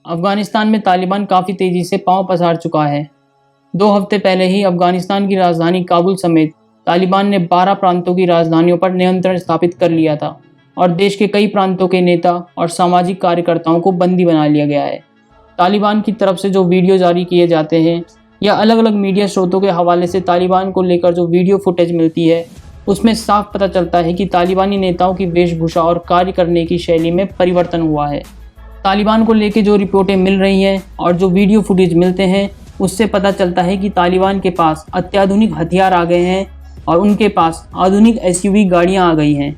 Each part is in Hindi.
अफगानिस्तान में तालिबान काफ़ी तेज़ी से पांव पसार चुका है। 2 हफ्ते पहले ही अफगानिस्तान की राजधानी काबुल समेत तालिबान ने 12 प्रांतों की राजधानियों पर नियंत्रण स्थापित कर लिया था और देश के कई प्रांतों के नेता और सामाजिक कार्यकर्ताओं को बंदी बना लिया गया है। तालिबान की तरफ से जो वीडियो जारी किए जाते हैं या अलग अलग मीडिया स्रोतों के हवाले से तालिबान को लेकर जो वीडियो फुटेज मिलती है, उसमें साफ पता चलता है कि तालिबानी नेताओं की वेशभूषा और कार्य करने की शैली में परिवर्तन हुआ है। तालिबान को लेकर जो रिपोर्टें मिल रही हैं और जो वीडियो फुटेज मिलते हैं, उससे पता चलता है कि तालिबान के पास अत्याधुनिक हथियार आ गए हैं और उनके पास आधुनिक SUV गाड़ियां आ गई हैं।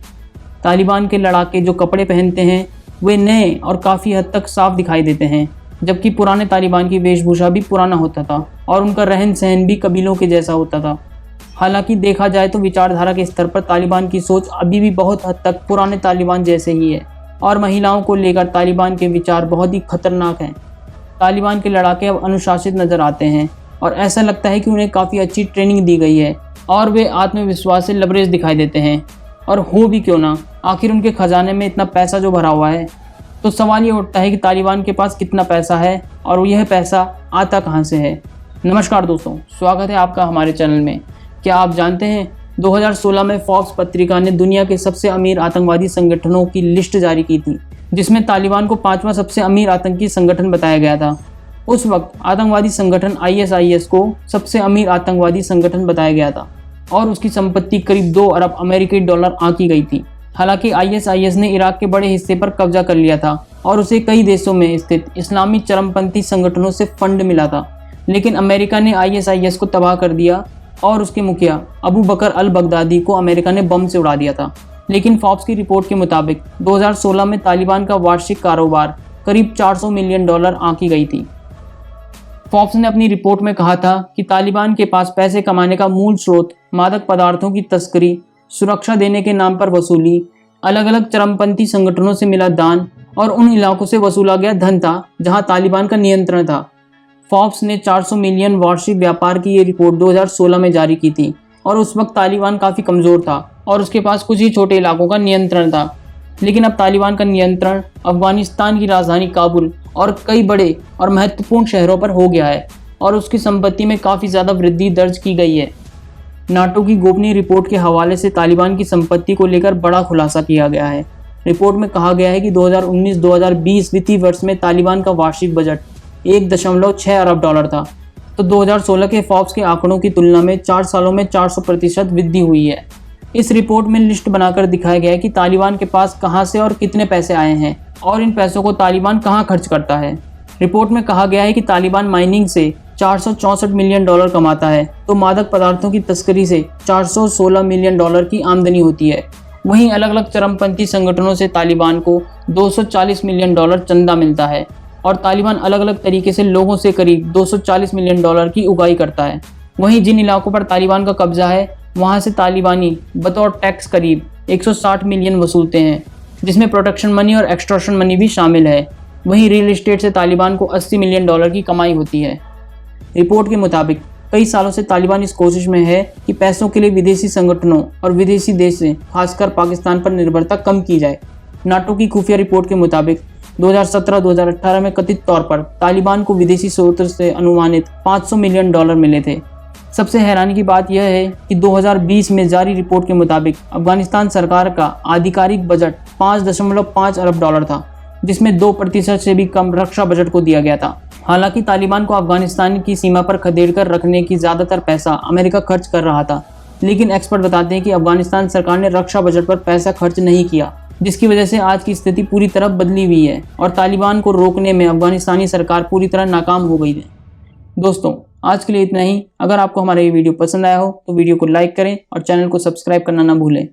तालिबान के लड़ाके जो कपड़े पहनते हैं वे नए और काफ़ी हद तक साफ दिखाई देते हैं, जबकि पुराने तालिबान की वेशभूषा भी पुराना होता था और उनका रहन सहन भी कबीलों के जैसा होता था। हालांकि देखा जाए तो विचारधारा के स्तर पर तालिबान की सोच अभी भी बहुत हद तक पुराने तालिबान जैसे ही है और महिलाओं को लेकर तालिबान के विचार बहुत ही खतरनाक हैं। तालिबान के लड़ाके अब अनुशासित नज़र आते हैं और ऐसा लगता है कि उन्हें काफ़ी अच्छी ट्रेनिंग दी गई है और वे आत्मविश्वास से लबरेज दिखाई देते हैं। और हो भी क्यों ना, आखिर उनके खजाने में इतना पैसा जो भरा हुआ है, तो सवाल ये उठता है कि तालिबान के पास कितना पैसा है और यह पैसा आता कहाँ से है। नमस्कार दोस्तों, स्वागत है आपका हमारे चैनल में। क्या आप जानते हैं 2016 में फोर्ब्स पत्रिका ने दुनिया के सबसे अमीर आतंकवादी संगठनों की लिस्ट जारी की थी, जिसमें तालिबान को 5वां सबसे अमीर आतंकी संगठन बताया गया था। उस वक्त आतंकवादी संगठन ISIS को सबसे अमीर आतंकवादी संगठन बताया गया था और उसकी संपत्ति करीब 2 अरब अमेरिकी डॉलर आंकी गई थी। हालांकि ISIS ने इराक के बड़े हिस्से पर कब्जा कर लिया था और उसे कई देशों में स्थित इस्लामी चरमपंथी संगठनों से फंड मिला था, लेकिन अमेरिका ने ISIS को तबाह कर दिया और उसके मुखिया अबू बकर अल बगदादी को अमेरिका ने बम से उड़ा दिया था। लेकिन फोर्ब्स की रिपोर्ट के मुताबिक 2016 में तालिबान का वार्षिक कारोबार करीब 400 मिलियन डॉलर आंकी गई थी। फोर्ब्स ने अपनी रिपोर्ट में कहा था कि तालिबान के पास पैसे कमाने का मूल स्रोत मादक पदार्थों की तस्करी, सुरक्षा देने के नाम पर वसूली, अलग अलग चरमपंथी संगठनों से मिला दान और उन इलाकों से वसूला गया धन था जहां तालिबान का नियंत्रण था। फोर्ब्स ने 400 मिलियन वार्षिक व्यापार की ये रिपोर्ट 2016 में जारी की थी और उस वक्त तालिबान काफ़ी कमज़ोर था और उसके पास कुछ ही छोटे इलाकों का नियंत्रण था। लेकिन अब तालिबान का नियंत्रण अफगानिस्तान की राजधानी काबुल और कई बड़े और महत्वपूर्ण शहरों पर हो गया है और उसकी संपत्ति में काफ़ी ज़्यादा वृद्धि दर्ज की गई है। नाटो की गोपनीय रिपोर्ट के हवाले से तालिबान की संपत्ति को लेकर बड़ा खुलासा किया गया है। रिपोर्ट में कहा गया है कि 2019-2020 वित्तीय वर्ष में तालिबान का वार्षिक बजट 1.6 अरब डॉलर था, तो 2016 के फोर्ब्स के आंकड़ों की तुलना में 4 सालों में 400% वृद्धि हुई है। इस रिपोर्ट में लिस्ट बनाकर दिखाया गया है कि तालिबान के पास कहां से और कितने पैसे आए हैं और इन पैसों को तालिबान कहां खर्च करता है। रिपोर्ट में कहा गया है कि तालिबान माइनिंग से 464 मिलियन डॉलर कमाता है, तो मादक पदार्थों की तस्करी से 416 मिलियन डॉलर की आमदनी होती है। वहीं अलग अलग चरमपंथी संगठनों से तालिबान को 240 मिलियन डॉलर चंदा मिलता है और तालिबान अलग अलग तरीके से लोगों से करीब 240 मिलियन डॉलर की उगाही करता है। वहीं जिन इलाकों पर तालिबान का कब्जा है, वहां से तालिबानी बतौर टैक्स करीब 160 मिलियन वसूलते हैं, जिसमें प्रोटेक्शन मनी और एक्सटॉर्शन मनी भी शामिल है। वहीं रियल एस्टेट से तालिबान को 80 मिलियन डॉलर की कमाई होती है। रिपोर्ट के मुताबिक कई सालों से तालिबान इस कोशिश में है कि पैसों के लिए विदेशी संगठनों और विदेशी देश से खासकर पाकिस्तान पर निर्भरता कम की जाए। नाटो की खुफिया रिपोर्ट के मुताबिक 2017-2018 में कथित तौर पर तालिबान को विदेशी स्रोतों से अनुमानित 500 मिलियन डॉलर मिले थे। सबसे हैरानी की बात यह है कि 2020 में जारी रिपोर्ट के मुताबिक अफगानिस्तान सरकार का आधिकारिक बजट 5.5 अरब डॉलर था, जिसमें 2% से भी कम रक्षा बजट को दिया गया था। हालांकि तालिबान को अफगानिस्तान की सीमा पर खदेड़कर रखने की ज़्यादातर पैसा अमेरिका खर्च कर रहा था, लेकिन एक्सपर्ट बताते हैं कि अफगानिस्तान सरकार ने रक्षा बजट पर पैसा खर्च नहीं किया, जिसकी वजह से आज की स्थिति पूरी तरह बदली हुई है और तालिबान को रोकने में अफगानिस्तानी सरकार पूरी तरह नाकाम हो गई है। दोस्तों, आज के लिए इतना ही। अगर आपको हमारा ये वीडियो पसंद आया हो तो वीडियो को लाइक करें और चैनल को सब्सक्राइब करना ना भूलें।